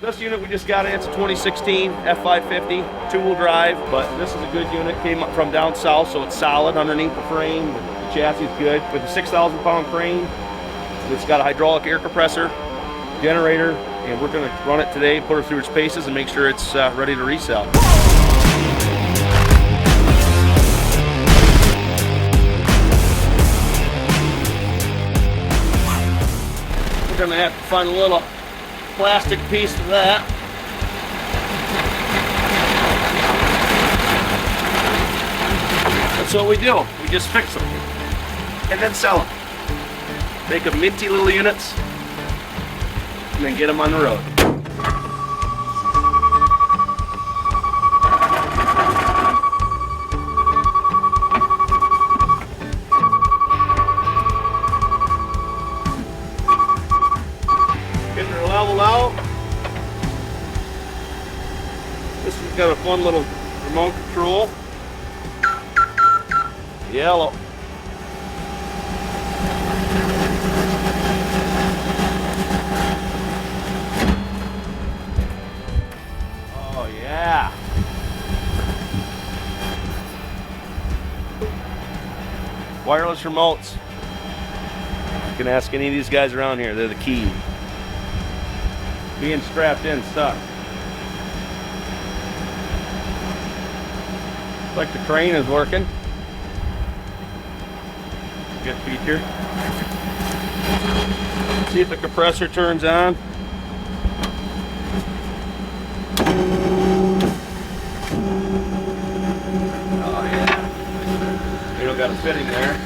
This unit we just got in, it's a 2016 F550, two-wheel drive, but this is a good unit. Came up from down south, so it's solid underneath the frame. The chassis is good. With a 6,000-pound crane, it's got a hydraulic air compressor, generator, and we're going to run it today, put it through its paces, and make sure it's ready to resell. We're going to have to find a little plastic piece of that. That's what we do. We just fix them and then sell them. Make them minty little units and then get them on the road. Getting her leveled out. This one's got a fun little remote control. Yellow. Oh yeah. Wireless remotes. You can ask any of these guys around here, they're the key. Being strapped in sucks. Looks like the crane is working. Good feature. See if the compressor turns on. Oh yeah. You don't got a fitting there.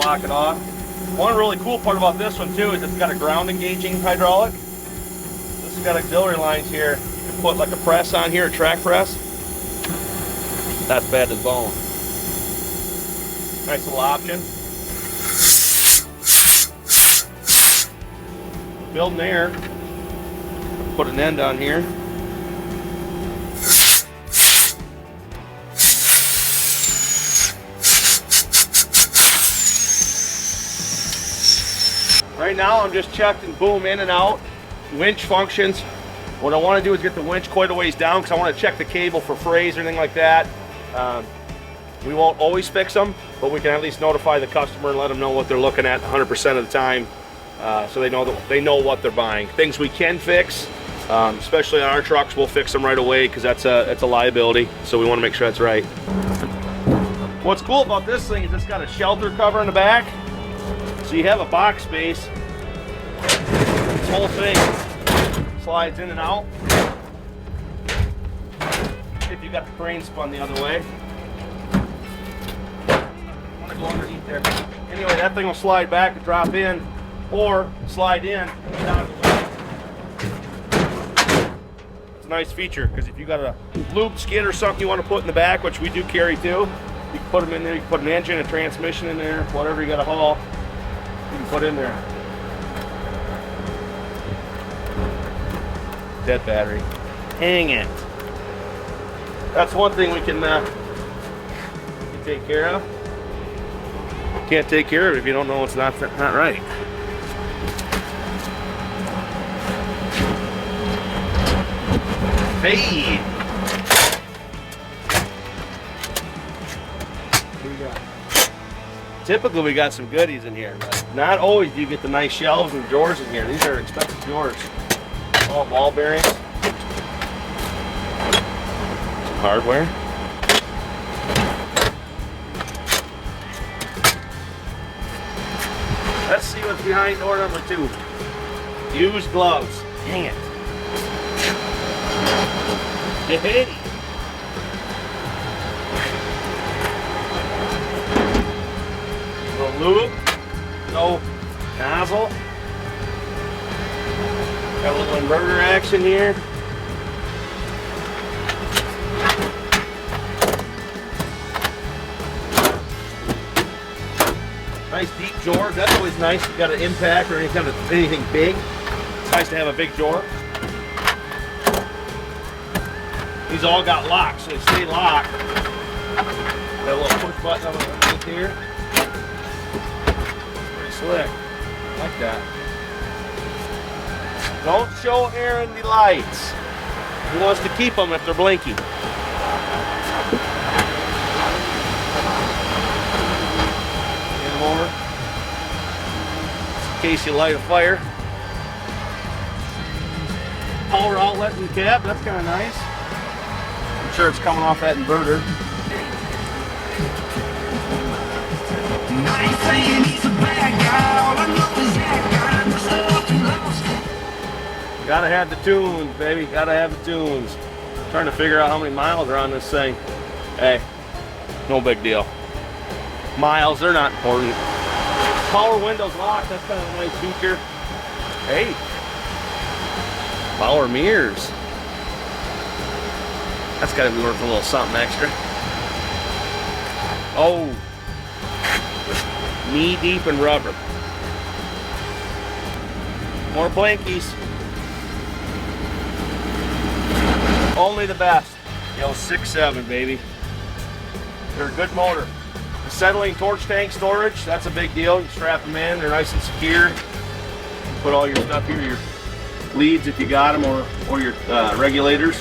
Block it off. One really cool part about this one too is it's got a ground engaging hydraulic. This has got auxiliary lines here. You can put like a press on here, a track press. That's bad as bone. Nice little option. Building air. Put an end on here. Right now I'm just checking boom in and out. Winch functions. What I want to do is get the winch quite a ways down because I want to check the cable for frays or anything like that. We won't always fix them, but we can at least notify the customer and let them know what they're looking at 100% of the time, so they know what they're buying. Things we can fix, especially on our trucks, we'll fix them right away because that's a liability. So we want to make sure that's right. What's cool about this thing is it's got a shelter cover in the back, so you have a box space. This whole thing slides in and out. If you got the crane spun the other way. Go underneath there. Anyway, that thing will slide back and drop in, or slide in and down the way. It's a nice feature because if you got a lube skid or something you want to put in the back, which we do carry too, you can put them in there. You can put an engine, a transmission in there, whatever you got to haul, you can put in there. Dead battery. Hang it. That's one thing we can take care of. Can't take care of it if you don't know it's not right. Hey! Typically we got some goodies in here, but not always do you get the nice shelves and drawers in here. These are expensive drawers. All ball bearings. Some hardware. Let's see what's behind door number 2. Used gloves. Dang it. Hey. Little lube. No nozzle. Got a little inverter action here. Nice deep drawer. That's always nice. You got an impact or anything big. It's nice to have a big drawer. These all got locks, so they stay locked. Got a little push button underneath here. Pretty slick. I like that. Don't show Aaron the lights. He wants to keep them if they're blinking. Get them over. In case you light a fire. Power outlet in the cab, that's kind of nice. I'm sure it's coming off that inverter. Gotta have the tunes, baby. Gotta have the tunes. Trying to figure out how many miles are on this thing. Hey, no big deal. Miles, they're not important. Power windows locked, that's kind of a nice feature. Hey, power mirrors. That's gotta be worth a little something extra. Oh, knee deep in rubber. More blinkies. Only the best. Yo, 6.7, baby. They're a good motor. Acetylene torch tank storage, that's a big deal. You strap them in, they're nice and secure. Put all your stuff here, your leads if you got them, or your regulators.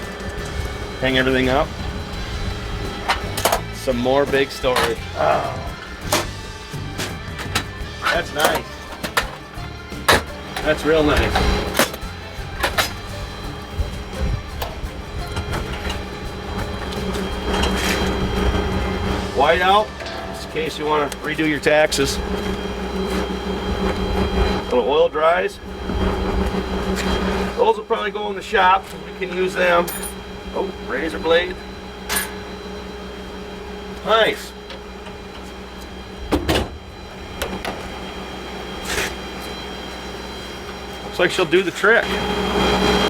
Hang everything up. Some more big storage. Oh. That's nice. That's real nice. White out, just in case you want to redo your taxes. Little oil dries. Those will probably go in the shop, so we can use them. Oh, razor blade. Nice. Looks like she'll do the trick.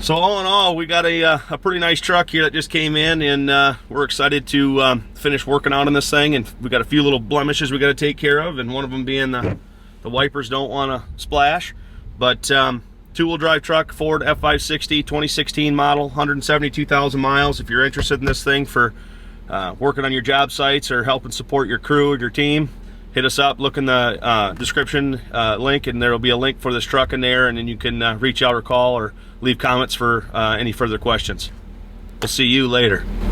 So all in all, we got a pretty nice truck here that just came in, and we're excited to finish working on this thing. And we got a few little blemishes we got to take care of, and one of them being the wipers don't want to splash. But two-wheel drive truck, Ford F550, 2016 model, 172,000 miles. If you're interested in this thing for working on your job sites or helping support your crew or your team, hit us up. Look in the description link, and there will be a link for this truck in there, and then you can reach out or call or leave comments for any further questions. We'll see you later.